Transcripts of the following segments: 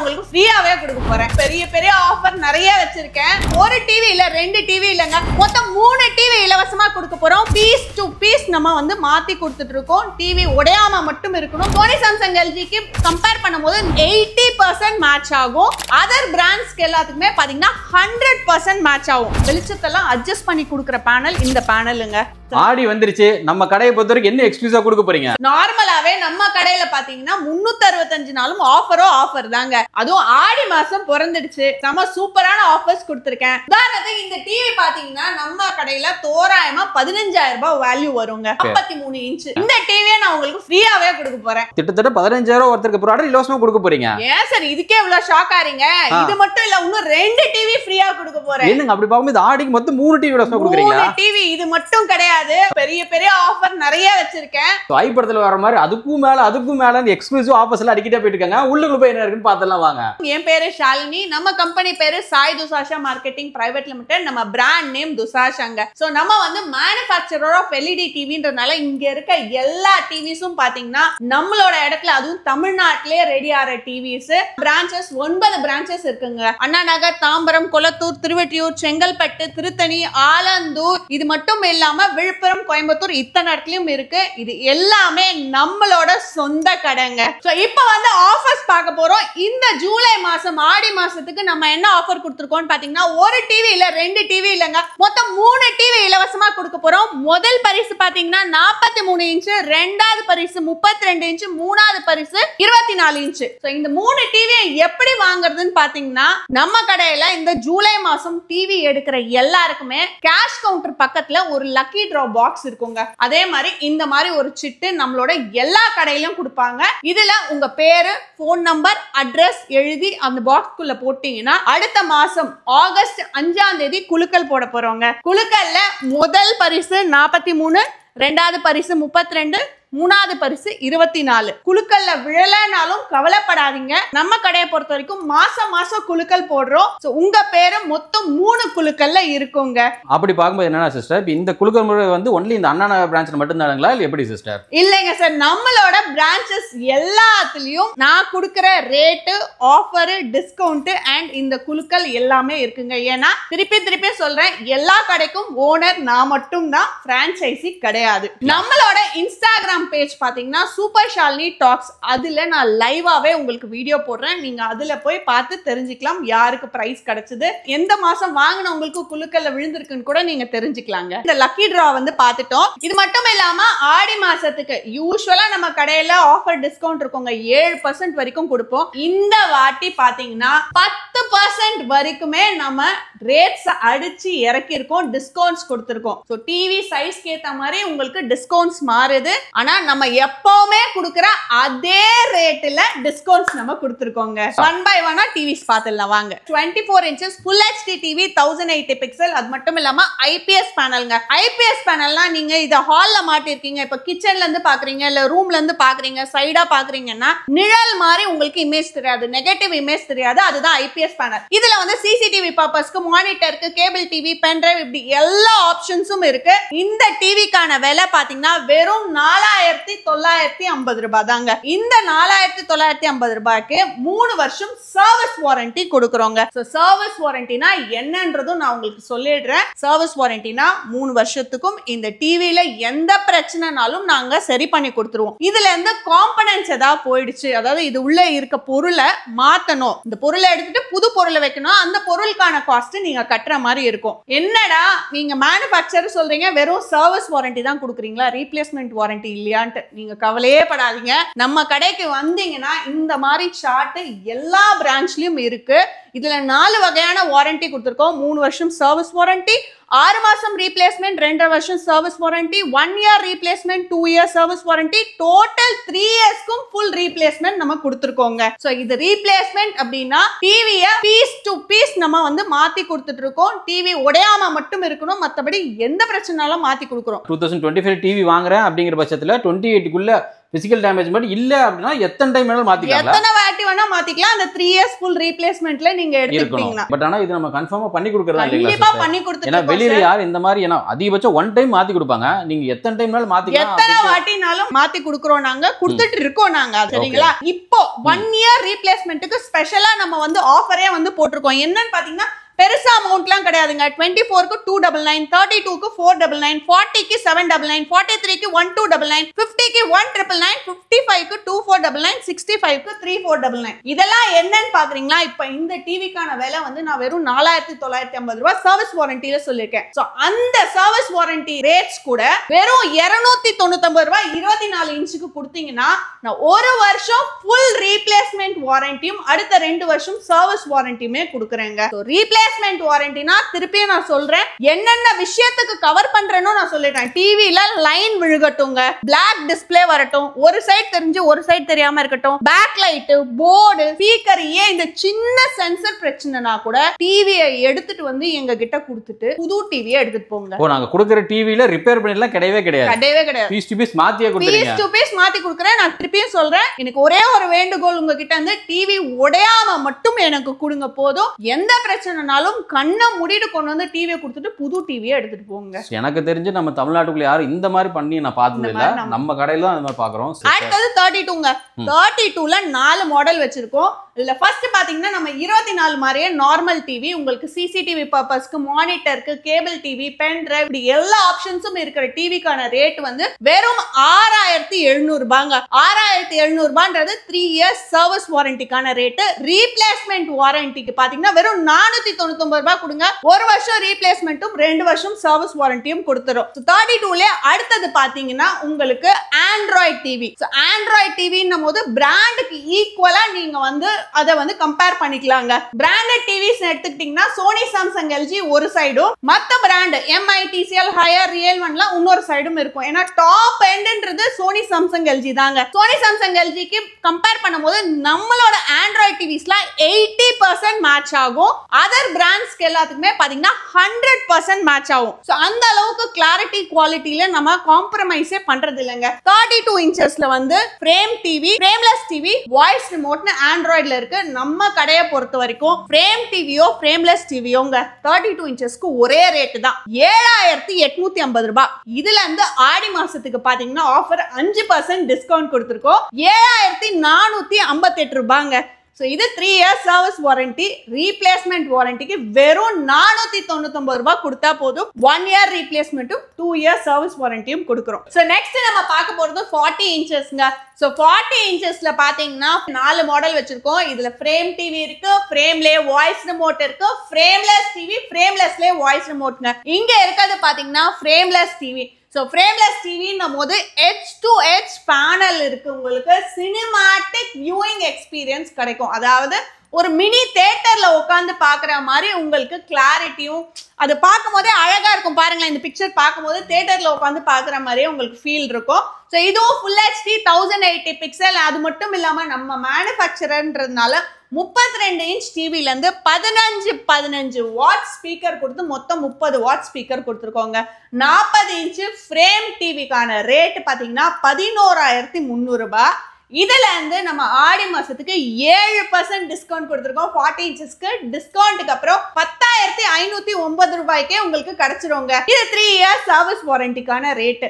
உங்களுக்கு ஃப்ரீயாவே கொடுக்க போறேன். பெரிய பெரிய ஆஃபர் நிறைய வச்சிருக்கேன். ஒரு டிவி இல்ல, 2 டிவி இல்லங்க, மொத்தம் 3 டிவி இலவசமா கொடுக்க போறோம். பீஸ் டு பீஸ் நம்ம வந்து மாத்தி கொடுத்துட்டு இருக்கோம். டிவி உடையாம மட்டும் இருக்கணும். Sony Samsung LGக்கு கம்பேர் பண்ணும்போது 80% மேட்ச் ஆகும். அதர் பிராண்ட்ஸ்க்கு எல்லாத்துக்குமே பாத்தீங்கன்னா 100% மேட்ச் ஆகும். வெளிச்சத்தெல்லாம் அட்ஜஸ்ட் பண்ணி கொடுக்குற பேனல் இந்த பேனலுங்க. ஆடி வந்துருச்சு. நம்ம கடையை பொறுத்த வரைக்கும் என்ன எக்ஸ்க்ளூசிவா கொடுக்க போறீங்க? நார்மலாவே நம்ம கடையில பாத்தீங்கன்னா 365 நாளும் ஆஃபர் தாங்க. அதுவும் ஆடி மாசம் பிறந்துடுச்சு. நம்ம சூப்பரான ஆஃபர்ஸ் கொடுத்திருக்கேன். உதாரணத்துக்கு இந்த டிவி பாத்தீங்கன்னா நம்ம கடையில தோராயமா 15,000 ரூபாய் வேல்யூ வருங்க. 53 இன்ச் இந்த டிவியை நான் உங்களுக்கு ஃப்ரீயாவே கொடுக்க போறேன். கிட்டத்தட்ட 15,000 ஒருத்தருக்கு ப்ராடக்ட் இலவசமா கொடுக்க போறீங்க. ஏன் சார் இதுக்கே இவ்வளவு ஷாக் ஆறீங்க? இது மட்டும் இல்ல, இன்னும் 2 டிவி ஃப்ரீயா கொடுக்க போறேன். என்னங்க அப்படி பாக்கும்போது ஆடிக்கு மொத்தம் 3 டிவி இலவசமா கொடுக்குறீங்களா? 3 டிவி இது மட்டும் கிடையாது. பெரிய பெரிய ஆஃபர் நிறைய வச்சிருக்கேன். ஐபடத்துல வர மாதிரி அதுக்கும் மேல எக்ஸ்க்ளூசிவ் ஆஃபர்ஸ் எல்லாம் அடிக்கிட்டே போயிட்டு இருக்காங்க. உள்ளுக்குள்ள போய் என்ன இருக்குன்னு பார்த்தலாம் வாங்க. என் பேரு ஷாலினி. நம்ம கம்பெனி பேரு சாய் துசாஷா மார்க்கெட்டிங் பிரைவேட் லிமிடெட். நம்ம பிராண்ட் நேம் துசாஷாங்க. சோ நம்ம வந்து மேனுஃபேக்சரர் ஆஃப் எல்இடி டிவின்றனால இங்க இருக்க எல்லா டிவிஸும் பாத்தீங்கன்னா நம்மளோட இடத்துல, அதுவும் தமிழ்நாட்டிலே ரெடி ஆற டிவிஸ். பிரான்ச்சஸ் 9 பிரான்ச்சஸ் இருக்குங்க. அண்ணா நகர், தாம்பரம், கொளத்தூர், திருவெட்டியூர், செங்கல்பட்டு, திருத்தணி, ஆலந்தூர், இது மட்டும் இல்லாம விழுப்புரம், கோயம்புத்தூர், இத்தனை இடத்துலயும் இருக்கு. இது எல்லாமே நம்மளோட சொந்த கடைங்க. சோ இப்போ வந்து ஆஃபர்ஸ் பார்க்க போறோம். இந்த ஜூலை மாசம் ஆடி மாசத்துக்கு நம்ம என்ன ஆஃபர் கொடுத்திருக்கோம்னு பாத்தீங்கன்னா, ஒரு டிவி இல்ல, 2 டிவி இல்லங்க, மொத்தம் 3 டிவி இலவசமா கொடுக்க போறோம். முதல் பரிசு பாத்தீங்கன்னா 43 இன்ச், இரண்டாவது பரிசு 32 இன்ச், மூணாவது பரிசு 24 இன்ச். சோ இந்த 3 டிவியை எப்படி வாங்குறதுன்னு பாத்தீங்கன்னா, நம்ம கடையில இந்த ஜூலை மாசம் டிவி எடுக்கிற எல்லாருக்குமே கேஷ் கவுண்டர் பக்கத்துல ஒரு லக்கி டிரா பாக்ஸ் இருக்குங்க. அதே மாதிரி இந்த மாதிரி ஒரு சிட்டு நம்மளோட எல்லா கடையிலும் கொடுப்பாங்க. இதுல உங்க பேரு, போன் நம்பர், அட்ரஸ் எழுதி அந்த பாக்ஸ்க்குள்ள போட்டீங்கன்னா அடுத்த மாசம் ஆகஸ்ட் 5ஆம் தேதி குலுக்கல் போட போறோங்க. குலுக்கல்ல முதல் பரிசு 43, இரண்டாவது பரிசு 32, மூணாவது பரிசு 24. குலுக்கல்ல விழலனாலும் கவலைப்படாதீங்க. நம்ம கடையை பொறுத்த வரைக்கும் மாசம் மாசம் குலுக்கல் போடுறோம். உங்க பேரு மொத்தம் 3 குலுக்கல்ல இருக்குங்க. அப்படி பார்க்கும்போது என்னன்னா சிஸ்டர், இந்த குலுக்கல் முறை வந்து ஒன்லி இந்த அண்ணா நகர் பிரான்ச்ல மட்டும் தானுங்களா இல்ல எப்படி சிஸ்டர்? இல்லைங்க சார், நம்மளோட பிரான்ச்சஸ் எல்லாத்துலயும் நான் கொடுக்கிற ரேட்டு, ஆஃபர், டிஸ்கவுண்ட் அண்ட் இந்த குலுக்கல் எல்லாமே இருக்குங்க. ஏன்னா திருப்பி சொல்றேன், எல்லா கடைக்கும் ஓனர் நான் மட்டும் தான், பிரான்சைசி கிடையாது. நம்மளோட இன்ஸ்டாகிராம் பேஜ் பாத்தீங்கன்னா சூப்பர் ஷாலினி டாக்ஸ், அதுல நான் லைவாவே உங்களுக்கு வீடியோ போடுறேன். நீங்க அதுல போய் பார்த்து தெரிஞ்சுக்கலாம் யாருக்கு பிரைஸ் கிடைச்சது, எந்த மாசம் வாங்கின உங்களுக்கு குலுக்கல்ல விழுந்திருக்குன்னு கூட நீங்க தெரிஞ்சுக்கலாங்க. இந்த லக்கி டிரா வந்து பார்த்துட்டோம். இது மட்டும் இல்லாம ஆடி மாசத்துக்கு யூசுவலா நம்ம கடையில ஆஃபர் டிஸ்கவுண்ட் இருக்குங்க, 7% வரைக்கும் கொடுப்போம். இந்த வாட்டி பாத்தீங்கன்னா 10% வரைக்குமே நம்ம ரேட்ஸ் அடிச்சு இறக்கி இருக்கோம், டிஸ்கவுண்ட்ஸ் கொடுத்திருக்கோம். சோ டிவி சைஸ்க்கு ஏத்த மாதிரி உங்களுக்கு டிஸ்கவுண்ட்ஸ் மாறுது. ஆனா நம்ம எப்பவுமே கொடுக்கிற அதே ரேட்ல டிஸ்கவுண்ட்ஸ் நம்ம கொடுத்திருக்கோங்க. 1 by 1 டிவிஸ் பாத்துடலாம் வாங்க. 24 inches full HD TV 1080 pixel. அது மட்டும் இல்லாம IPS பேனல்ங்க. IPS பேனல்னா நீங்க இத ஹால்ல மாட்டிருக்கீங்க, இப்ப கிச்சன்ல இருந்து பாக்குறீங்க, இல்ல ரூம்ல இருந்து பாக்குறீங்க, சைடா பாக்குறீங்கன்னா நிழல் மாதிரி உங்களுக்கு இமேஜ் தெரியாது, நெகட்டிவ் இமேஜ் தெரியாது. அதுதான் IPS பேனல். இதுல வந்து CCTV பர்பஸ்க்கு, மானிட்டருக்கு, கேபிள் டிவி, பென் டிரைவ், இப்படி எல்லா ஆப்ஷன்ஸும் இருக்கு. இந்த டிவிக்கான விலை பாத்தீங்கன்னா வெறும் 4,950 ரூபாய் தாங்க. இந்த 4,950 ரூபாய்க்கு 3 வருஷம் சர்வீஸ் வாரண்டி கொடுக்கறோங்க. சர்வீஸ் வாரண்டினா என்னன்றதும் நான் உங்களுக்கு சொல்லிடுறேன். சர்வீஸ் வாரண்டினா 3 வருஷத்துக்கும் இந்த டிவில எந்த பிரச்சனைனாலும் நாங்க சரி பண்ணி கொடுத்துருவோம். இதுல இருந்து காம்பனன்ட்ஸ் ஏதாவது போயிடுச்சு, அதாவது இது உள்ள இருக்க பொருளை மாத்தணும், இந்த பொருளை எடுத்துட்டு புது பொருளை வைக்கணும், அந்த பொருளுக்கான காஸ்ட் நீங்க கட்டுற மாதிரி இருக்கும். என்னடா நீங்க மேனுஃபேக்சரர் சொல்றீங்க வெறும் சர்வீஸ் வாரண்டி தான் கொடுக்குறீங்களா, ரீப்ளேஸ்மெண்ட் வாரண்டி இல்லையான்ட்டு நீங்க கவலையே படாதீங்க. நம்ம கடைக்கு வந்தீங்கன்னா இந்த மாதிரி சார்ட் எல்லா பிரான்ச்லயும் இருக்கு. இதுல 4 வகையான வாரண்டி கொடுத்திருக்கோம். 3 வருஷம் சர்வீஸ் வாரண்டி, 6 மாசம் ரீப்ளேஸ்மெண்ட், 2.5 வருஷம் service warranty, 1 year replacement, 2 years service warranty, total 3 yearsக்கும் ஃபுல் ரீப்ளேஸ்மெண்ட் நம்ம கொடுத்திருக்கோங்க. சோ இது ரீப்ளேஸ்மெண்ட் அப்படின்னா டிவியை பீஸ் டு பீஸ் நம்ம வந்து மாத்தி கொடுத்துட்டு இருக்கோம். டிவி உடையாம மட்டும் இருக்கணும், மத்தபடி எந்த பிரச்சனைனாலும் மாத்தி கொடுக்குறோம். 2025 டிவி வாங்குறேன் அப்படிங்கிற பட்சத்துல 28க்குள்ள பிசிக்கல் டேமேஜ் மட்டும் இல்ல அப்படின்னா எத்தனை டைம் வேணாலும் மாத்திக்கலாம், எத்தனை வாட்டி வேணா மாத்திக்கலாம். அந்த 3 years ஃபுல் ரீப்ளேஸ்மென்ட்ல நீங்க எடுத்துக்கிட்டீங்கன்னா. பட் ஆனா இது நம்ம கன்ஃபார்மா பண்ணி கொடுக்கறதா இல்லையா? கண்டிப்பா பண்ணி கொடுத்துட்டு. ஏன்னா வெளியில யார் இந்த மாதிரி ஏன்னா அதிகபட்சம் 1 டைம் மாத்தி கொடுப்பாங்க, நீங்க எத்தனை டைம்னாலும் மாத்திக்கலாம், எத்தனை வாட்டினாலும் மாத்தி கொடுக்குறோம், நாங்க கொடுத்துட்டு இருக்கோம் நாங்க. சரிங்களா? இப்போ 1 year ரீப்ளேஸ்மென்ட்க்கு ஸ்பெஷலா நம்ம வந்து ஆஃபரே வந்து போட்டிருக்கோம். என்னன்னு பாத்தீங்கன்னா பெருசா அமௌண்ட்லாம் கிடையாதுங்க. 24க்கு 299, 32க்கு 499, 40க்கு 799, 43க்கு 1299, 50க்கு 1999, 55க்கு 2499, 65க்கு 3499. இதெல்லாம் என்னன்னு பாக்குறீங்களா? இப்ப இந்த டிவிக்கான விலை வந்து நான் வெறும் 4950 ரூபாய் சர்வீஸ் வாரண்டில சொல்லிருக்கேன். சோ அந்த சர்வீஸ் வாரண்டி ரேட்ஸ் கூட வெறும் 299 ரூபாய் 24 இன்ச்சுக்கு கொடுத்தீங்கன்னா நான் 1 வருஷம் ஃபுல் ரீப்ளேஸ்மெண்ட் வாரண்டியும் அடுத்த 2 வருஷம் சர்வீஸ் வாரண்டியுமே கொடுக்குறேங்க. ரீப்ளேஸ்மெண்ட் வாரண்டினா திருப்பியும் நான் சொல்றேன், என்னென்ன விஷயத்துக்கு கவர் பண்றேனோ நான் சொல்லிட்டேன். டிவில லைன் விழுகட்டுங்க, பிளாக் டிஸ்ப்ளே வரட்டும், ஒரு சைடு தெரிஞ்சு ஒரு சைடு தெரியாம இருக்கட்டும், பேக் லைட், போர்டு, ஸ்பீக்கர், ஏன் இந்த சின்ன சென்சர் பிரச்சனைனா கூட டிவியை எடுத்துட்டு வந்து எங்க கிட்ட கொடுத்துட்டு புது டிவியை எடுத்துட்டு போங்க. ஓ, நாங்க கொடுக்கிற டிவில ரிப்பேர் பண்ணிடலாம் கிடையவே கிடையாது. பீஸ் டு பீஸ் மாத்தியே கொடுத்துறீங்க. பீஸ் டு பீஸ் மாத்தி கொடுக்குறேன். நான் திருப்பியும் சொல்றேன், எனக்கு ஒரே ஒரு வேண்டுகோள் உங்ககிட்ட இருந்து, டிவி உடையாம மட்டும் எனக்கு கொடுங்க போதும். எந்த பிரச்சனைனாலும் கண்ணை மூடிட்டு கொண்டு வந்து டிவியை கொடுத்துட்டு புது டிவியை எடுத்துட்டு போங்க. எனக்கு தெரிஞ்சு நம்ம தமிழ்நாட்டுக்குள்ள யாரும் இந்த மாதிரி பண்ணி நான் பார்த்தது இல்ல. நம்ம கடையில தான் அந்த மாதிரி பாக்குறோம். அடுத்தது 32ங்க. 32ல 4 மாடல் வச்சிருக்கோம். இதுல ஃபர்ஸ்ட் பாத்தீங்கன்னா நம்ம 24 மாதிரியே நார்மல் டிவி, உங்களுக்கு சிசிடிவி பர்பஸ்க்கு, மானிட்டருக்கு, கேபிள் டிவி, பென் டிரைவ், இப்படி எல்லா ஆப்ஷன்ஸும் இருக்கிற டிவிக்கான ரேட் வந்து வெறும் 6700 ரூபாங்க. 6700 ரூபான்றது 3 years சர்வீஸ் வாரண்டிக்கான ரேட். ரீப்ளேஸ்மெண்ட் வாரண்டிக்கு பாத்தீங்கன்னா வெறும் 499 ரூபாய் கொடுங்க. 1 வருஷம் ரீப்ளேஸ்மெண்ட்டும் 2 வருஷம் சர்வீஸ் வாரண்டியும் கொடுத்துரும். 32ல அடுத்தது பாத்தீங்கன்னா உங்களுக்கு ஆண்ட்ராய்ட் டிவி. ஆண்ட்ராய்ட் டிவின்னும் போது பிராண்டுக்கு ஈக்குவலா நீங்க வந்து அதை வந்து கம்பேர் பண்ணிக்கலாங்க. பிராண்டட் டிவிஸ் எடுத்துக்கிட்டீங்கன்னா சோனி, சாம்சங், எல்ஜி ஒரு சைடும், மத்த பிராண்ட் எம்ஐ, டிசிஎல், ஹையர், ரியல் ஒன்லாம் இன்னொரு சைடும் இருக்கும். ஏன்னா டாப் எண்ட்ன்றது சோனி, சாம்சங், எல்ஜி தாங்க. சோனி, சாம்சங், எல்ஜிக்கு கம்பேர் பண்ணும்போது நம்மளோட ஆண்ட்ராய்ட் டிவிஸ்ல 80% மேட்ச் ஆகும். அதர் பிராண்ட்ஸ்க்கு எல்லாத்துக்குமே பாத்தீங்கன்னா 100% மேட்ச் ஆகும். சோ அந்த அளவுக்கு கிளாரிட்டி குவாலிட்டில நம்ம காம்ப்ரமைஸே பண்றது இல்லைங்க. 32 இன்ச்சஸ்ல வந்து frame TV, frameless TV, voice ரிமோட்னு ஆண்ட்ராய்ட்ல இருக்கு. நம்ம கடையை பொறுத்த வரைக்கும் ஃப்ரேம் டிவியோ ஃப்ரேம்லெஸ் டிவியோங்க 32 இன்ச்சஸ்க்கு ஒரே ரேட் தான், 7850 ரூபாய். இதுல இருந்து ஆடி மாசத்துக்கு பாத்தீங்கன்னா ஆஃபர் 5% டிஸ்கவுண்ட் கொடுத்திருக்கோம். 7458 ரூபாங்க. So, இது 3 years service warranty. Replacement warranty வெறும் 499 ரூபாய் கொடுத்தா போதும். 1 year replacement 2 years service warranty கொடுக்கிறோம். So next நம்ம பார்க்க போறது 40 inchesங்க. So 40 inchesல பாத்தீங்கன்னா 4 மாடல் வச்சிருக்கோம். இதுல frame TV இருக்கு, frameலயே voice remote இருக்கு, frameless TV, framelessலயே voice remoteங்க. இங்க இருக்கிறது பாத்தீங்கன்னா frameless TV. So frameless TV நம்மோது edge to edge panel இருக்கு. உங்களுக்கு cinematic viewing experience கிடைக்கும். அதாவது ஒரு மினி தியேட்டர்ல உட்கார்ந்து பாக்குற மாதிரி உங்களுக்கு கிளாரிட்டியும் அது பார்க்கும்போதே அழகா இருக்கும். பாருங்களேன், இந்த பிக்சர் பார்க்கும்போது தியேட்டர்ல உட்கார்ந்து பாக்குற மாதிரியே உங்களுக்கு ஃபீல் இருக்கும். ஸோ இதுவும் ஃபுல் HD 1080 பிக்சல். அது மட்டும் இல்லாம நம்ம மேனுஃபேக்சரர்ன்றதுனால 32 இன்ச் டிவில இருந்து 15 வாட் ஸ்பீக்கர் கொடுத்து மொத்தம் 30 வாட் ஸ்பீக்கர் கொடுத்துருக்கோங்க. 40 இன்ச் ஃப்ரேம் டிவிக்கான ரேட் பாத்தீங்கன்னா 11300 ரூபாய். இதுல இருந்து நம்ம ஆடி மாசத்துக்கு 7% டிஸ்கவுண்ட் கொடுத்துருக்கோம். 40 இன்ச்சஸ்க்கு டிஸ்கவுண்ட்டுக்கு அப்புறம் 10509 ரூபாய்க்கே உங்களுக்கு கிடைச்சிருங்க. இது 3 years சர்வீஸ் வாரண்டிக்கான ரேட்.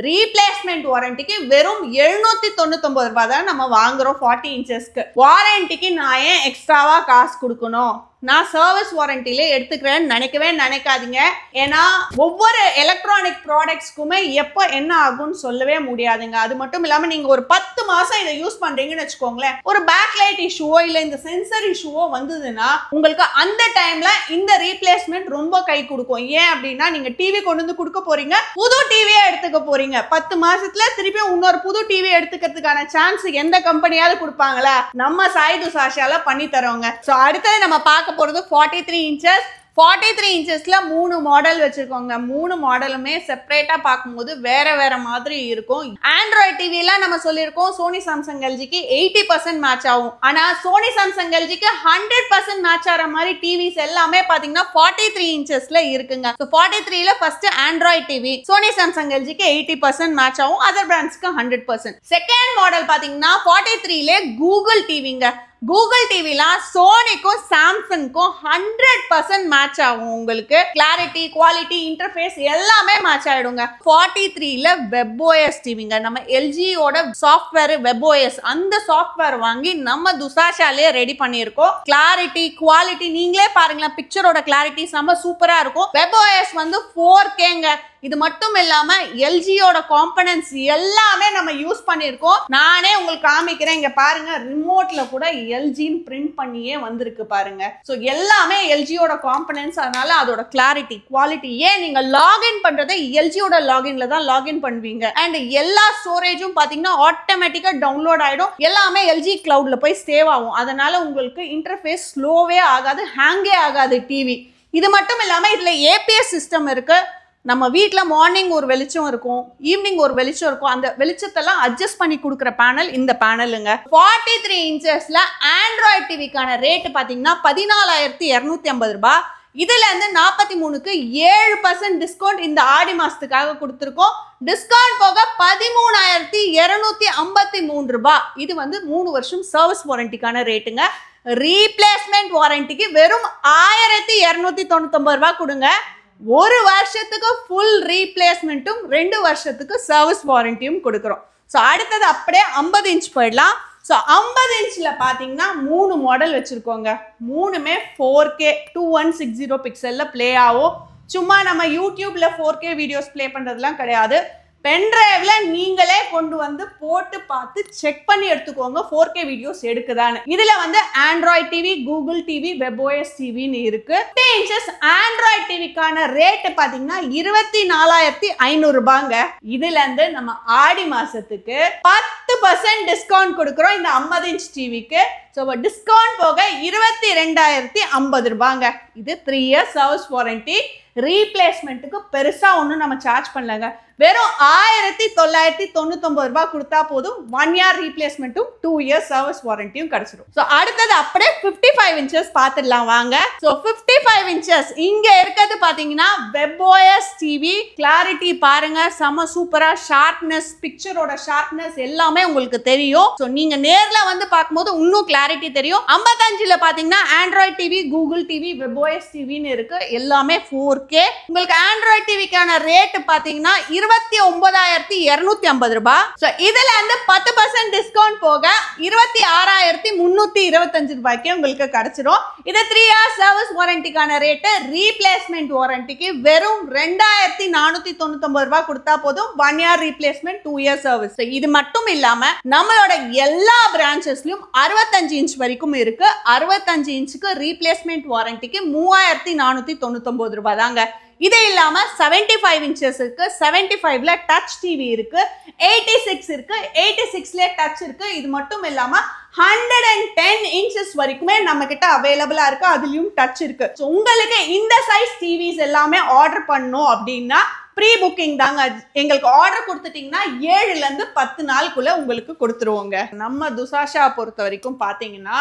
ரீப்ளேஸ்மெண்ட் வாரண்டிக்கு வெறும் 799 ரூபாய் தான் நம்ம வாங்குறோம். 40 இன்ச்சஸ்க்கு வாரண்டிக்கு நான் ஏன் எக்ஸ்ட்ராவா காசு கொடுக்கணும்? நான் சர்வீஸ் வாரண்டிலே எடுத்துக்கிறேன்னு நினைக்காதீங்க. ஏன்னா ஒவ்வொரு எலக்ட்ரானிக் ப்ராடக்ட்ஸ்க்குமே எப்போ என்ன ஆகும்னு சொல்லவே முடியாதுங்க. அது மட்டும் இல்லாம நீங்க ஒரு 10 மாசம் இதை யூஸ் பண்றீங்கன்னு வச்சுக்கோங்களேன், ஒரு பேக்லைட் இஷ்யூவோ இல்ல இந்த சென்சர் இஷ்யூவோ வந்ததுன்னா உங்களுக்கு அந்த டைம்ல இந்த ரீப்ளேஸ்மெண்ட் ரொம்ப கை கொடுக்கும். ஏன் அப்படின்னா நீங்க டிவி கொண்டு வந்து கொடுக்க போறீங்க, புது டிவியே எடுத்துக்க போறீங்க. 10 மாசத்துல திருப்பி இன்னொரு புது டிவி எடுத்துக்கிறதுக்கான சான்ஸ் எந்த கம்பெனியாவது கொடுப்பாங்களா? நம்ம சாய்து சாஷால பண்ணி தரோங்க. சோ அடுத்தது நம்ம பார்க்க போறது 43 இன்ச்சஸ். 43 இன்ச்சஸ்ல 3 மாடல் வச்சிருக்கோங்க. 3 மாடலுமே செப்பரேட்டா பார்க்கும்போது வேற வேற மாதிரி இருக்கும். ஆண்ட்ராய்ட் டிவில நம்ம சொல்லியிருக்கோம் சோனி சாம்சங் எல்ஜிக்கு 80% மேட்ச் ஆகும். ஆனா சோனி சாம்சங் எல்ஜிக்கு 100% மேட்ச் ஆகிற மாதிரி டிவிஸ் எல்லாமே பாத்தீங்கன்னா 43 இன்ச்சஸ்ல இருக்குங்க. 43ல first Android TV, Sony Samsung எல்ஜிக்கு 80% மேட்ச் ஆகும், அதர் பிராண்ட்ஸ்க்கு 100%. செகண்ட் மாடல் பாத்தீங்கன்னா 43ல கூகுள் டிவிங்க. கூகுள் டிவிலாம் சோனிக்கும் சாம்சங்க்கும் 100% மேட்ச் ஆகும். உங்களுக்கு கிளாரிட்டி, குவாலிட்டி, இன்டர்ஃபேஸ் எல்லாமே மேட்ச் ஆயிடுங்க. 43ல WebOS டிவிங்க. நம்ம எல்ஜியோட சாஃப்ட்வேர் WebOS, அந்த சாஃப்ட்வேர் வாங்கி நம்ம துசாஷாலே ரெடி பண்ணியிருக்கோம். கிளாரிட்டி, குவாலிட்டி நீங்களே பாருங்களேன், பிக்சரோட கிளாரிட்டி செம்ம சூப்பரா இருக்கும். WebOS வந்து 4Kங்க. இது மட்டும் இல்லாம எல்ஜியோட காம்பனன்ட்ஸ் எல்லாமே நம்ம யூஸ் பண்ணியிருக்கோம். நானே உங்களுக்கு காமிக்கிறேன், இங்க பாருங்க, ரிமோட்ல கூட எல்ஜின்னு பிரிண்ட் பண்ணியே வந்திருக்கு பாருங்க. சோ எல்லாமே எல்ஜியோட காம்பனன்ட்ஸ், அதனால அதோட கிளாரிட்டி, குவாலிட்டி, ஏன் நீங்க லாகின் பண்றதை எல்ஜியோட லாகின்ல தான் லாகின் பண்ணுவீங்க. அண்ட் எல்லா ஸ்டோரேஜும் பாத்தீங்கன்னா ஆட்டோமேட்டிக்கா டவுன்லோட் ஆயிடும். எல்லாமே எல்ஜி கிளவுட்ல போய் சேவ் ஆகும். அதனால உங்களுக்கு இன்டர்ஃபேஸ் ஸ்லோவே ஆகாது, ஹேங்கே ஆகாது டிவி. இது மட்டும் இல்லாம இதுல ஏபிஎஸ் சிஸ்டம் இருக்கு. நம்ம வீட்டில் மார்னிங் ஒரு வெளிச்சம் இருக்கும், ஈவினிங் ஒரு வெளிச்சம் இருக்கும். அந்த வெளிச்சத்தெல்லாம் அட்ஜஸ்ட் பண்ணி கொடுக்குற பேனல் இந்த பேனலுங்க. 43 இன்ச்சஸ்ல ஆண்ட்ராய்ட் டிவிக்கான ரேட்டு பார்த்தீங்கன்னா 14,250 ரூபாய். இதுல இருந்து 43க்கு 7% டிஸ்கவுண்ட் இந்த ஆடி மாசத்துக்காக கொடுத்துருக்கோம். டிஸ்கவுண்ட் போக 13,253 ரூபாய். இது வந்து 3 வருஷம் சர்வீஸ் வாரண்டிக்கான ரேட்டுங்க. ரீப்ளேஸ்மெண்ட் வாரண்டிக்கு வெறும் 1,299 ரூபாய் கொடுங்க. 1 வருஷத்துக்கு ஃபுல் ரீப்ளேஸ்மெண்ட்டும் 2 வருஷத்துக்கு சர்வீஸ் வாரண்டியும் கொடுக்குறோம். ஸோ அடுத்தது அப்படியே 50 இன்ச் போயிடலாம். ஸோ 50 இன்ச்சில் பார்த்தீங்கன்னா 3 மாடல் வச்சுருக்கோங்க. 3மே 4K 2160 பிக்சலில் ப்ளே ஆகும். சும்மா நம்ம யூடியூப்ல 4K வீடியோஸ் ப்ளே பண்ணுறதுலாம் கிடையாது. பென்ட்ரைவ்ல நீங்களே கொண்டு வந்து போட்டு பார்த்து செக் பண்ணி எடுத்துக்கோங்க 4K வீடியோஸ் எடுக்குதான்னு. இதுல வந்து Android TV, Google TV, WebOS டிவின்னு இருக்கு. 50 இன்ச்சஸ் ஆண்ட்ராய்ட் டிவிக்கான ரேட் பாத்தீங்கன்னா 24,500 ரூபாங்க. இதுல இருந்து நம்ம ஆடி மாசத்துக்கு 10% டிஸ்கவுண்ட் கொடுக்குறோம் இந்த 50 இன்ச் டிவிக்கு. ஸோ டிஸ்கவுண்ட் போக 22,050 ரூபாங்க. இது 3 இயர்ஸ் சர்வீஸ் வாரண்டி. ரீப்ளேஸ்மெண்ட்டுக்கு பெருசா ஒன்றும் நம்ம சார்ஜ் பண்ணலங்க. வெறும் 1,999 ரூபாய் கொடுத்தா போதும். 1 இயர் ரீப்ளேஸ்மெண்ட்டும் 2 இயர்ஸ் சர்வீஸ் வாரண்டியும் கிடைச்சிடும். ஸோ அடுத்தது அப்படியே 55 இன்ச்சஸ் பார்த்துடலாம் வாங்க. ஸோ 55 இன்ச்சஸ் இங்க இருக்கிறது பாத்தீங்கன்னா WebOS டிவி. கிளாரிட்டி பாருங்க, செம சூப்பரா, ஷார்ப்னஸ், பிக்சரோட ஷார்ப்னஸ் எல்லாமே உங்களுக்கு தெரியும். ஸோ நீங்க நேர்ல வந்து பார்க்கும்போது இன்னும் கிளாரிட்டி தெரியும். 55ல பாத்தீங்கன்னா Android TV, Google TV, WebOS டிவின்னு இருக்கு. எல்லாமே 4K. உங்களுக்கு ஆண்ட்ராய்ட் டிவிக்கான ரேட் பாத்தீங்கன்னா 29,250 ரூபாய். சோ இதுல இருந்து 10% டிஸ்கவுண்ட் போக 26,325 ரூபாய்க்கு உங்களுக்கு கிடைச்சிடும். இது 3 இயர்ஸ் சர்வீஸ் வாரண்டிக்கான ரேட். ரீப்ளேஸ்மெண்ட் வாரண்டிக்கு வெறும் 2,499 ரூபாய் கொடுத்தா போதும். 1 இயர் ரீப்ளேஸ்மெண்ட், 2 இயர் சர்வீஸ். இது மட்டும் இல்லாம நம்மளோட எல்லா பிரான்ச்சஸ்லயும் 65 இன்ச் வரைக்கும் இருக்கு. 65 இன்ச்சுக்கு ரீப்ளேஸ்மெண்ட் வாரண்டிக்கு 3,499 ரூபாய் தாங்க. இது இல்லாம 75 இன்ச்சஸ் இருக்கு. 75ல டச் டிவி இருக்கு. 86 இருக்கு. 86ல டச் இருக்கு. இது மட்டும் இல்லாம 110 இன்ச்சஸ் வரைக்குமே நம்ம கிட்ட அவைலபிளா இருக்கு. அதுலயும் டச் இருக்கு. சோ உங்களுக்கு இந்த சைஸ் டிவிஸ் எல்லாமே ஆர்டர் பண்ணணும் அப்படின்னா ப்ரீ புக்கிங் தாங்க. எங்களுக்கு ஆர்டர் கொடுத்துட்டீங்கன்னா 7ல இருந்து 10 நாளுக்குள்ள உங்களுக்கு கொடுத்துருவோங்க. நம்ம துசாஷா பொறுத்த வரைக்கும் பாத்தீங்கன்னா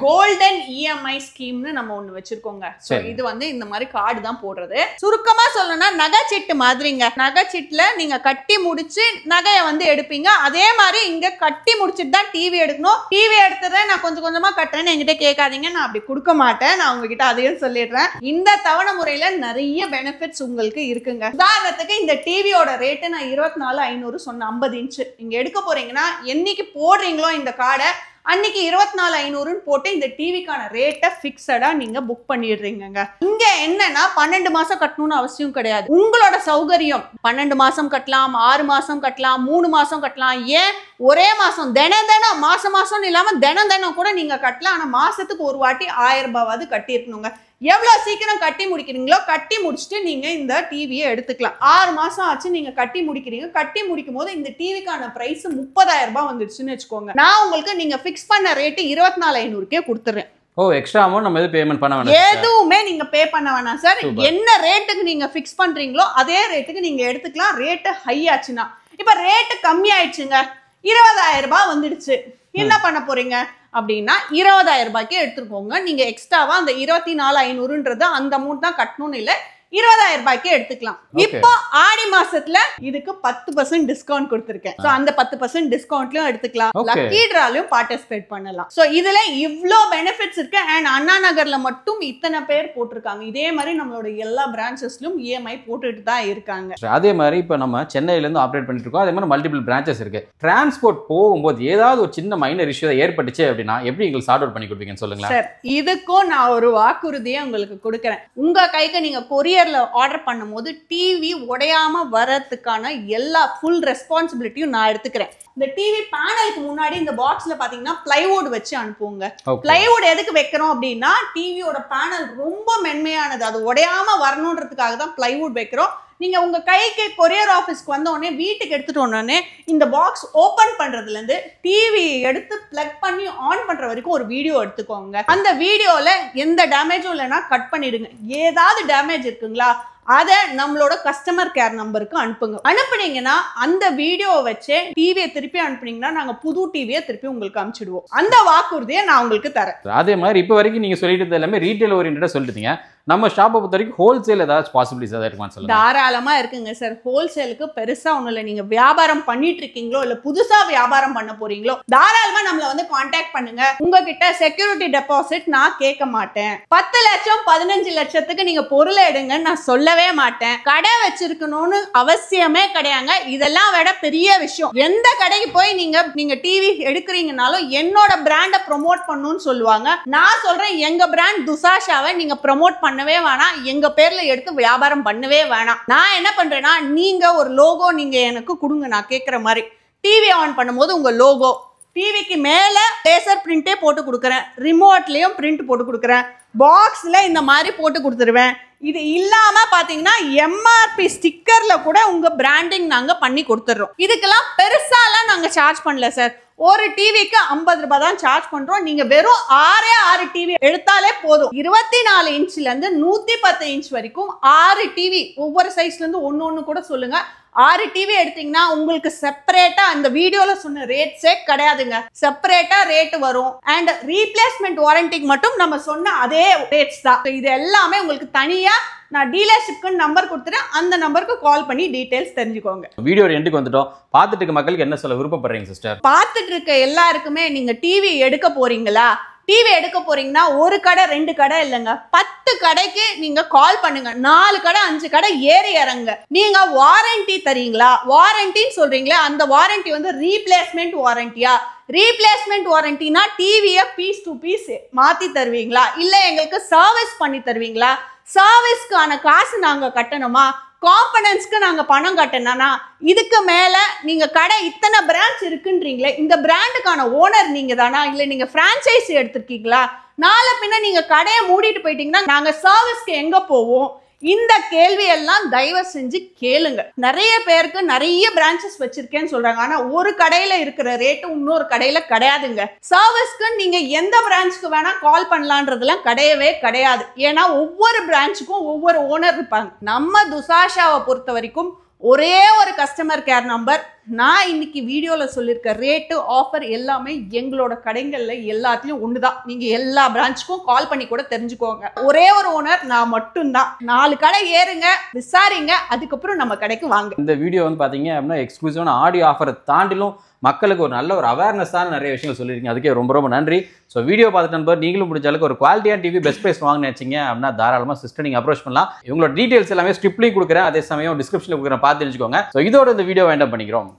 கோல்டன் இஎம்ஐ ஸ்கீம்னு நம்ம ஒண்ணு வச்சிருக்கோங்க. இது வந்து இந்த மாதிரி கார்டு தான் போடுறது. சுருக்கமா சொல்லணும்னா நகைச்சீட்டு மாதிரிங்க. நகைச்சீட்டுல நீங்க கட்டி முடிச்சு நகையை வந்து எடுப்பீங்க. அதே மாதிரி இங்க கட்டி முடிச்சுட்டு தான் டிவி எடுக்கணும். டிவி எடுத்ததை நான் கொஞ்சம் கொஞ்சமா கட்டுறேன்னு என்கிட்ட கேட்காதீங்க, நான் அப்படி கொடுக்க மாட்டேன். நான் உங்ககிட்ட அதையும் சொல்லிடுறேன். இந்த தவணை முறையில நிறைய பெனிஃபிட்ஸ் உங்களுக்கு இருக்குங்க. உதாரணத்துக்கு இந்த டிவியோட ரேட் நான் 24,500 சொன்ன 50 இன்ச் நீங்க எடுக்க போறீங்கன்னா என்னைக்கு போடுறீங்களோ இந்த கார்டை அன்னைக்கு 24,500 போட்டு இந்த டிவிக்கான ரேட்டை ஃபிக்ஸடா நீங்க புக் பண்ணிடுறீங்க. இங்க என்னன்னா 12 மாசம் கட்டணும்னு அவசியம் கிடையாது. உங்களோட சௌகரியம் 12 மாசம் கட்டலாம், 6 மாசம் கட்டலாம், 3 மாசம் கட்டலாம். ஏன் ஒரே மாசம் தினம் மாசம் இல்லாம தினம் கூட நீங்க கட்டலாம். ஆனா மாசத்துக்கு ஒரு வாட்டி 1000 ரூபாவது கட்டி இருக்கணுங்க. எவ்வளவு சீக்கிரம் கட்டி முடிக்கிறீங்களோ கட்டி முடிச்சுட்டு நீங்க இந்த டிவியை எடுத்துக்கலாம். 6 மாசம் ஆச்சு நீங்க கட்டி முடிக்கிறீங்க. கட்டி முடிக்கும் போது இந்த டிவிக்கான பிரைஸ் 30,000 ரூபாய் வந்துருச்சுன்னு வச்சுக்கோங்க. நான் உங்களுக்கு நீங்க பிக்ஸ் பண்ண ரேட்டு 24,500க்கே கொடுத்துறேன். ஓ எக்ஸ்ட்ரா அமௌண்ட் நம்ம எது பேமெண்ட் பண்ண வேண்டாம் எதுவுமே நீங்க பே பண்ண வேணாம் சார். என்ன ரேட்டுக்கு நீங்க ஃபிக்ஸ் பண்றீங்களோ அதே ரேட்டுக்கு நீங்க எடுத்துக்கலாம். ரேட்டு ஹை ஆச்சுன்னா, இப்ப ரேட்டு கம்மி ஆயிடுச்சுங்க, 20,000 ரூபாய் வந்துடுச்சு, என்ன பண்ண போறீங்க அப்படின்னா 20,000 ரூபாய்க்கு எடுத்துக்கோங்க. நீங்க எக்ஸ்ட்ராவா அந்த 24,500ன்றது அந்த அமௌண்ட் தான் கட்டணும்னு இல்லை, 20,000 ரூபாய்க்கு எடுத்துக்கலாம். இப்போ ஆடி மாசத்துல இதுக்கு 10% டிஸ்கவுண்ட் கொடுத்திருக்கேன். சோ அந்த 10% டிஸ்கவுண்ட்லயும் எடுத்துக்கலாம், லக்கி டிராலயும் பார்ட்டிசிபேட் பண்ணலாம். சோ இதுல இவ்ளோ பெனிஃபிட்ஸ் இருக்கு. அண்ட் அண்ணா நகர்ல மட்டும் இத்தனை பேர் போட்டிருக்காங்க. இதே மாதிரி நம்மளோட எல்லா பிரான்ச்சஸ்லயும் இஎம்ஐ போட்டுட்டு தான் இருக்காங்க. அதே மாதிரி இப்போ நம்ம சென்னையில இருந்து ஆப்ரேட் பண்ணிட்டு இருக்கோம். அதே மாதிரி மல்டிபிள் பிரான்ச்சஸ் இருக்கு. டிரான்ஸ்போர்ட் போகும்போது ஏதாவது ஒரு சின்ன மைனர் இஷ்யூ ஏற்பட்டுச்சு அப்படின்னா எப்படி எங்களுக்கு சார்ட் அவுட் பண்ணி கொடுப்பீங்கன்னு சொல்லுங்களேன் சார். இதுக்கும் நான் ஒரு வாக்குறுதியை உங்களுக்கு கொடுக்குறேன். உங்க கைக்கு நீங்க கொரியர்ல ஆர்டர் பண்ணும்போது டிவி உடையாம வரதுக்கான எல்லா ஃபுல் ரெஸ்பான்சிபிலிட்டியும் நான் எடுத்துக்கிறேன். இந்த டிவி பேனலுக்கு முன்னாடி இந்த பாக்ஸ்ல பாத்தீங்கன்னா பிளைவுட் வச்சு அனுப்புங்க. பிளைவுட் எதுக்கு வைக்கிறோம் அப்படின்னா டிவியோட பேனல் ரொம்ப மென்மையானது, அது உடையாம வரணுன்றதுக்காக தான் பிளைவுட் வைக்கிறோம். நீங்க உங்க கைக்கு கொரியர் ஆஃபீஸ்க்கு வந்த உடனே வீட்டுக்கு எடுத்துட்டு உடனே இந்த பாக்ஸ் ஓபன் பண்றதுல இருந்து டிவி எடுத்து பிளக் பண்ணி ஆன் பண்ற வரைக்கும் ஒரு வீடியோ எடுத்துக்கோங்க. அந்த வீடியோல எந்த டேமேஜும் இல்லைன்னா கட் பண்ணிடுங்க. ஏதாவது டேமேஜ் இருக்குங்களா அதை நம்மளோட கஸ்டமர் கேர் நம்பருக்கு அனுப்புங்க. அனுப்புனீங்கன்னா அந்த வீடியோவை வச்சு டிவியை திருப்பி அனுப்புனீங்கன்னா நாங்க புது டிவியை திருப்பி உங்களுக்கு அனுப்பிச்சிடுவோம். அந்த வாக்குறுதியை நான் உங்களுக்கு தரேன். அதே மாதிரி இப்போ வரைக்கும் நீங்க சொல்லிட்டு எல்லாமே ரீட்டைல் ஓரியன்டா சொல்லிட்டீங்க. நம்ம ஷாப்பை பொறுத்த வரைக்கும் ஹோல்சேல் ஏதாவது பாசிபிலிட்டிஸ் ஏதாவது இருக்குமான்னு சொல்லுங்க. தாராளமா இருக்குங்க சார். ஹோல்சேலுக்கு பெருசா ஒண்ணும் இல்லை. நீங்க வியாபாரம் பண்ணிட்டு இருக்கீங்களோ இல்ல புதுசா வியாபாரம் பண்ண போறீங்களோ தாராளமா நம்மள வந்து கான்டாக்ட் பண்ணுங்க. உங்ககிட்ட செக்யூரிட்டி டெபாசிட் நான் கேட்க மாட்டேன். 10 லட்சம் 15 லட்சத்துக்கு நீங்க பொருளை எடுங்கன்னு நான் சொல்லவே மாட்டேன். கடை வச்சிருக்கணும்னு அவசியமே கிடையாங்க. இதெல்லாம் விட பெரிய விஷயம், எந்த கடைக்கு போய் நீங்க டிவி எடுக்கிறீங்கனாலும் என்னோட பிராண்டை ப்ரொமோட் பண்ணணும்னு சொல்லுவாங்க. நான் சொல்றேன் எங்க பிராண்ட் துசாஷாவை நீங்க ப்ரொமோட் பண்ணவே வேணாம், எங்க பேர்ல எடுத்து வியாபாரம் பண்ணவே வேணாம். நான் என்ன பண்றேன்னா நீங்க ஒரு லோகோ நீங்க எனக்கு கொடுங்க. நான் கேட்கிற மாதிரி டிவி ஆன் பண்ணும்போது உங்க லோகோ, டிவிக்கு மேல லேசர் பிரிண்டே போட்டு கொடுக்குறேன், ரிமோட்லயும் பிரிண்ட் போட்டு கொடுக்குறேன், பாக்ஸ்ல இந்த மாதிரி போட்டு கொடுத்துருவேன். இது இல்லாம பாத்தீங்கன்னா எம்ஆர்பி ஸ்டிக்கர்ல கூட உங்க பிராண்டிங் நாங்க பண்ணி கொடுத்துறோம். இதுக்கெல்லாம் பெருசாலாம் நாங்க சார்ஜ் பண்ணல சார். ஒரு டிவிக்கு 50 ரூபாய் தான் சார்ஜ் பண்றோம். நீங்க வெறும் 6 டிவி எடுத்தாலே போதும். 24 இன்ச்ல இருந்து 110 இன்ச் வரைக்கும் 6 டிவி, ஒவ்வொரு சைஸ்ல இருந்து ஒன்னு கூட சொல்லுங்க. 6 டிவி எடுத்தீங்கன்னா உங்களுக்கு செப்பரேட்டா அந்த வீடியோல சொன்ன ரேட்ஸே கிடையாதுங்க. செப்பரேட்டா ரேட் வரும். அண்ட் ரீப்ளேஸ்மெண்ட் வாரண்டிக்கு மட்டும் நம்ம சொன்ன அதே ரேட்ஸ் தான். இது எல்லாமே உங்களுக்கு தனியா நான் டீலர்ஷிப்க்கு நம்பர் கொடுத்துறேன். அந்த நம்பருக்கு கால் பண்ணி டீடைல்ஸ் தெரிஞ்சுக்கோங்க. வீடியோ எண்டுக்கு வந்துட்டோம். பார்த்துட்டு இருக்க மக்களுக்கு என்ன சொல்ல விருப்பப்படுறீங்க சிஸ்டர்? பார்த்துட்டு இருக்க எல்லாருக்குமே நீங்க டிவி எடுக்க போறீங்களா, டிவி எடுக்க போறீங்கன்னா ஒரு கடை 2 கடை இல்லைங்க, 10 கடைக்கு நீங்க கால் பண்ணுங்க. 4 கடை 5 கடை ஏறி இறங்க. நீங்க வாரண்டி தரீங்களா, வாரண்டின்னு சொல்றீங்களா, அந்த வாரண்டி வந்து ரீப்ளேஸ்மெண்ட் வாரண்டியா? ரீப்ளேஸ்மெண்ட் வாரண்டினா டிவியை பீஸ் டு பீஸ் மாத்தி தருவீங்களா, இல்ல எங்களுக்கு சர்வீஸ் பண்ணி தருவீங்களா? சர்வீஸ்க்கான காசு நாங்க கட்டணுமா, காம்பனன்ட்ஸ்க்கு நாங்க பணம் கட்டணும்னா? இதுக்கு மேல நீங்க கடை இத்தனை பிரான்ச் இருக்குன்றீங்களே, இந்த பிராண்டுக்கான ஓனர் நீங்க தானா, இல்ல நீங்க பிரான்ச்சைசி எடுத்திருக்கீங்களா? நாளை பின்ன நீங்க கடையை மூடிட்டு போயிட்டீங்கன்னா நாங்க சர்வீஸ்க்கு எங்க போவோம்? இந்த கேள்வி எல்லாம் தயவு செஞ்சு கேளுங்க. நிறைய பேருக்கு நிறைய பிரான்ச்சஸ் வச்சிருக்கேன்னு சொல்றாங்க. ஆனா ஒரு கடையில இருக்கிற ரேட்டு இன்னொரு கடையில கிடையாதுங்க. சர்வீஸ்க்கு நீங்க எந்த பிரான்ச்சுக்கு வேணா கால் பண்ணலான்றதுலாம் கிடையவே கிடையாது. ஏன்னா ஒவ்வொரு பிரான்ச்சுக்கும் ஒவ்வொரு ஓனர் இருப்பாங்க. நம்ம துசாஷாவை பொறுத்த வரைக்கும் ஒரே ஒரு கஸ்டமர் கேர் நம்பர். நான் இன்னைக்கு வீடியோல சொல்லியிருக்க ரேட்டு ஆஃபர் எல்லாமே எங்களோட கடைகள்ல எல்லாத்துலயும் ஒண்ணுதான். நீங்க எல்லா பிரான்ச்சுக்கும் கால் பண்ணி கூட தெரிஞ்சுக்கோங்க. ஒரே ஒரு ஓனர் நான் மட்டும்தான். 4 கடை ஏறுங்க, விசாரிங்க, அதுக்கப்புறம் நம்ம கடைக்கு வாங்க. இந்த வீடியோ வந்து பாத்தீங்க அப்படின்னா எக்ஸ்க்ளூசிவான ஆடியோ ஆஃபரை தாண்டிலும் மக்களுக்கு ஒரு நல்ல ஒரு அவேர்னஸான நிறைய விஷயங்கள் சொல்லியிருக்கீங்க. அதுக்கே ரொம்ப ரொம்ப நன்றி. ஸோ வீடியோ பார்த்துட்டு நண்பர் நீங்களும் முடிஞ்ச அளவுக்கு ஒரு குவாலிட்டியான டிவி பெஸ்ட் ப்ரைஸ் வாங்கினு வச்சிங்க அப்படின்னா தாராளமாக சிஸ்டர் நீங்கள் அப்ரோச் பண்ணலாம். இவங்களோட டீட்டெயில்ஸ் எல்லாமே ஸ்ட்ரிப்லையும் கொடுக்குறேன், அதே சமயம் டிஸ்கிரிப்ஷனில் கொடுக்குறேன், பார்த்து தெரிஞ்சுக்கோங்க. ஸோ இதோட இந்த வீடியோ வேண்டாம் பண்ணிக்கிறோம்.